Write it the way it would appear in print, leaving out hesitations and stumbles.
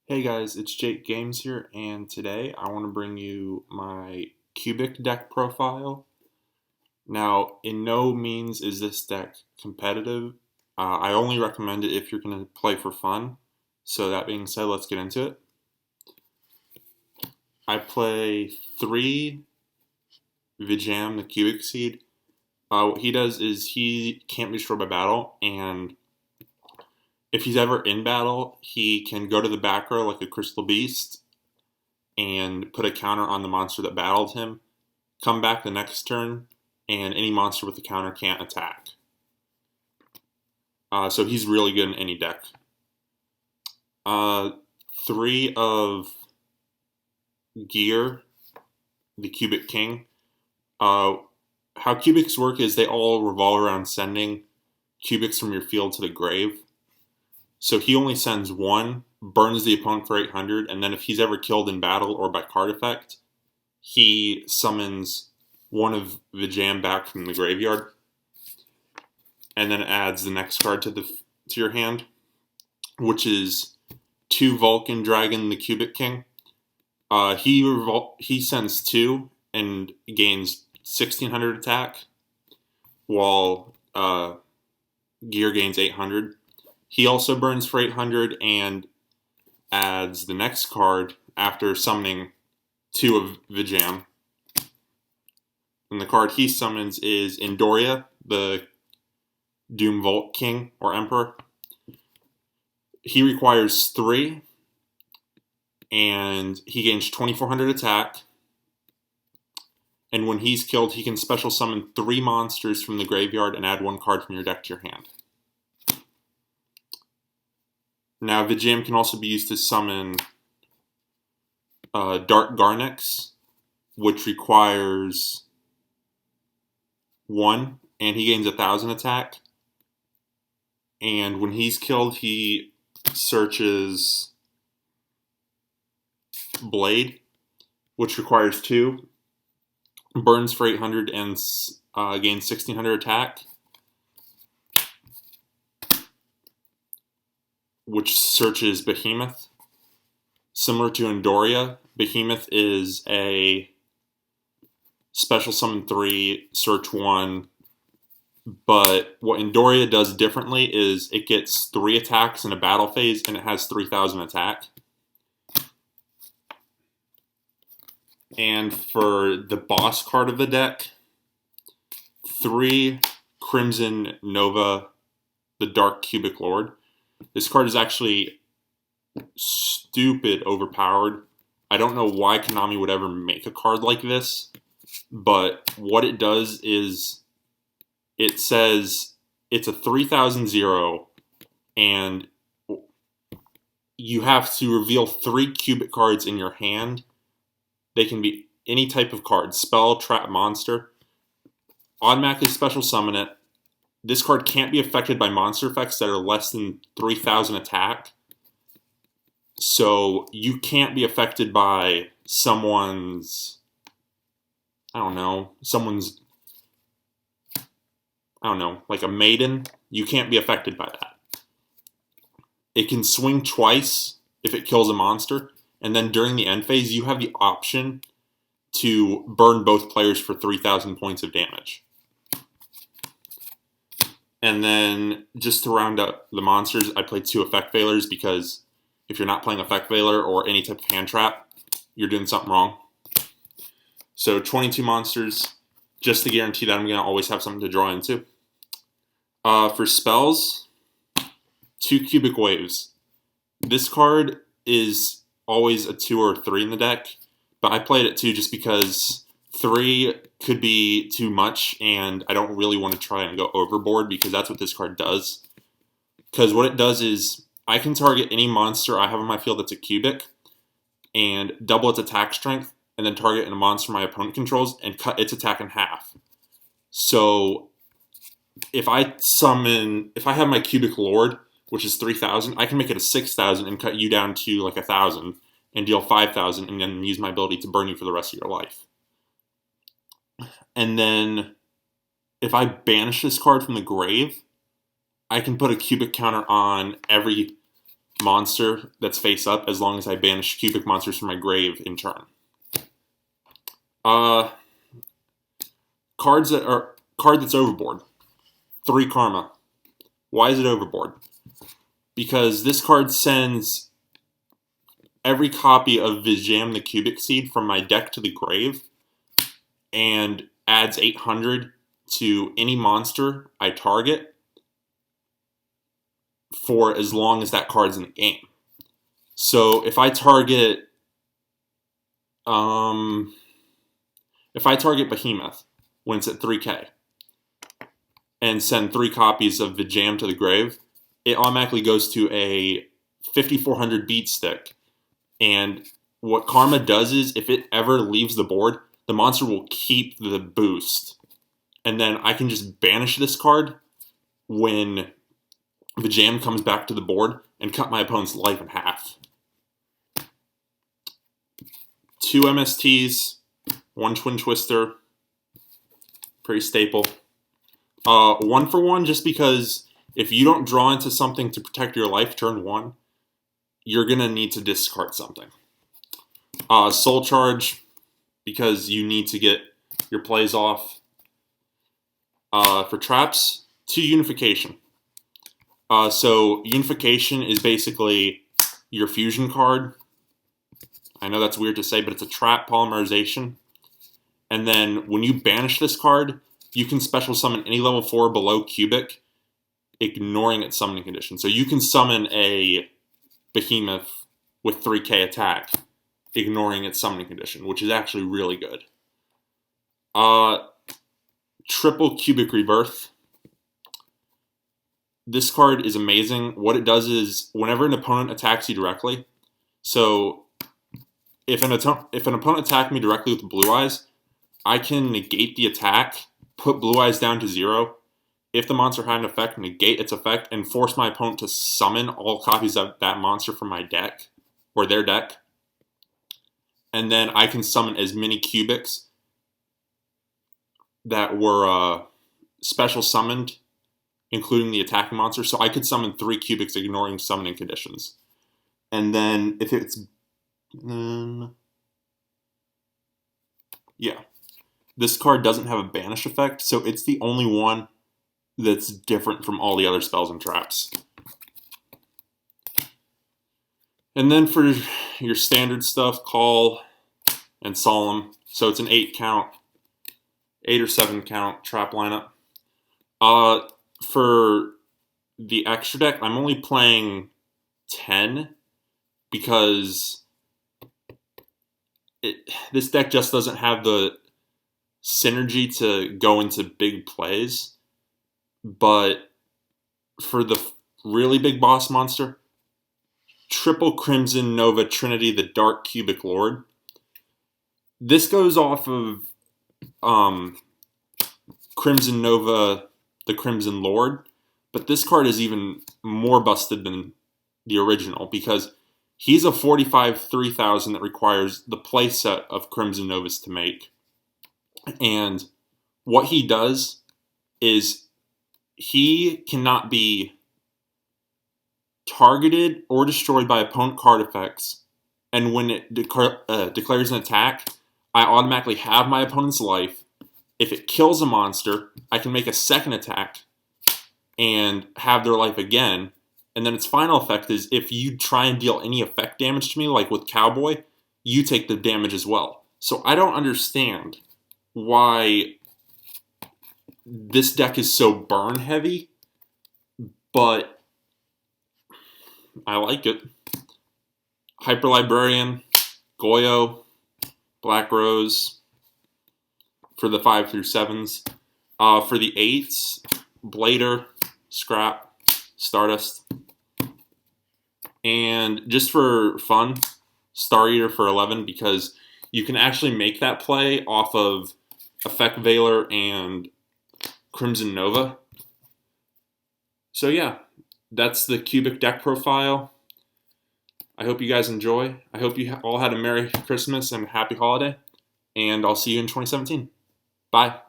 Hey guys, it's Jake Games here, and today I want to bring you my Cubic deck profile. Now, in no means is this deck competitive. I only recommend it if you're going to play for fun. So that being said, let's get into it. I play 3 Vijam, the Cubic Seed. What he does is he can't be destroyed by battle, and if he's ever in battle, he can go to the back row like a Crystal Beast and put a counter on the monster that battled him, come back the next turn, and any monster with the counter can't attack. So he's really good in any deck. 3 of Geira, the Cubic King. How cubics work is they all revolve around sending cubics from your field to the grave. So he only sends 1, burns the opponent for 800, and then if he's ever killed in battle or by card effect, he summons 1 of Vijam back from the graveyard, and then adds the next card to your hand, which is 2 Vulcan Dragon, the Cubic King. He sends 2 and gains 1600 attack, while Geira gains 800. He also burns for 800 and adds the next card after summoning 2 of Vijam. And the card he summons is Indiora, the Doom Vault King or Emperor. He requires 3, and he gains 2400 attack. And when he's killed, he can special summon 3 monsters from the graveyard and add 1 card from your deck to your hand. Now, Vijam can also be used to summon Dark Garnex, which requires 1, and he gains 1000 attack. And when he's killed, he searches Blade, which requires 2, burns for 800, and gains 1600 attack, which searches Behemoth. Similar to Indiora, Behemoth is a special summon 3, search 1, but what Indiora does differently is it gets 3 attacks in a battle phase, and it has 3000 attack. And for the boss card of the deck, 3 Crimson Nova, the Dark Cubic Lord. This card is actually stupid overpowered. I don't know why Konami would ever make a card like this, but what it does is it says it's a 3000 0, and you have to reveal 3 cubic cards in your hand. They can be any type of card, spell, trap, monster. Automatically special summon it. This card can't be affected by monster effects that are less than 3000 attack. So you can't be affected by someone's, like a maiden. You can't be affected by that. It can swing twice if it kills a monster. And then during the end phase, you have the option to burn both players for 3000 points of damage. And then just to round up the monsters, I played 2 Effect Veilers because if you're not playing Effect Veiler or any type of hand trap, you're doing something wrong. So 22 monsters, just to guarantee that I'm going to always have something to draw into. For spells, 2 Cubic Waves. This card is always a 2 or 3 in the deck, but I played it 2 just because 3 could be too much, and I don't really want to try and go overboard because that's what this card does. Because what it does is I can target any monster I have on my field that's a cubic and double its attack strength, and then target a monster my opponent controls and cut its attack in half. So if I have my Cubic Lord, which is 3000, I can make it a 6000 and cut you down to like 1000 and deal 5000 and then use my ability to burn you for the rest of your life. And then if I banish this card from the grave, I can put a cubic counter on every monster that's face up as long as I banish cubic monsters from my grave in turn. Card that's overboard. 3 karma. Why is it overboard? Because this card sends every copy of Vijam the Cubic Seed from my deck to the grave and adds 800 to any monster I target for as long as that card's in the game. So if I target Behemoth when it's at 3k and send 3 copies of Vijam to the grave, it automatically goes to a 5400 beat stick. And what karma does is, if it ever leaves the board, the monster will keep the boost. And then I can just banish this card when Vijam comes back to the board and cut my opponent's life in half. 2 MSTs, 1 Twin Twister, pretty staple. 1 for 1, just because if you don't draw into something to protect your life turn 1, you're going to need to discard something. Soul Charge, because you need to get your plays off. For traps, 2 Unification. So Unification is basically your fusion card. I know that's weird to say, but it's a trap polymerization. And then when you banish this card, you can special summon any level 4 below Cubic, ignoring its summoning condition. So you can summon a Behemoth with 3k attack, ignoring its summoning condition, which is actually really good. Triple Cubic Rebirth. This card is amazing. What it does is, whenever an opponent attacks you directly, so if an opponent attacked me directly with Blue Eyes, I can negate the attack, put Blue Eyes down to 0. If the monster had an effect, negate its effect, and force my opponent to summon all copies of that monster from my deck, or their deck. And then I can summon as many cubics that were special summoned, including the attacking monster. So I could summon 3 cubics ignoring summoning conditions. And then if it's... yeah. This card doesn't have a banish effect, so it's the only one that's different from all the other spells and traps. And then for your standard stuff, Call and Solemn. So it's an 8 or 7 count trap lineup. For the extra deck, I'm only playing 10 because this deck just doesn't have the synergy to go into big plays. But for the really big boss monster, Triple Crimson Nova Trinity, the Dark Cubic Lord. This goes off of Crimson Nova, the Crimson Lord, but this card is even more busted than the original because he's a 45 3000 that requires the playset of Crimson Novas to make. And what he does is he cannot be targeted or destroyed by opponent card effects, and when it declares an attack, I automatically have my opponent's life. If it kills a monster, I can make a second attack and have their life again, and then its final effect is if you try and deal any effect damage to me, like with Cowboy, you take the damage as well. So I don't understand why this deck is so burn heavy, but I like it. Hyper Librarian, Goyo, Black Rose for the 5 through 7s. For the 8s, Blader, Scrap, Stardust. And just for fun, Star Eater for 11, because you can actually make that play off of Effect Veiler and Crimson Nova. So yeah, that's the Cubic deck profile. I hope you guys enjoy. I hope you all had a Merry Christmas and a Happy Holiday. And I'll see you in 2017. Bye.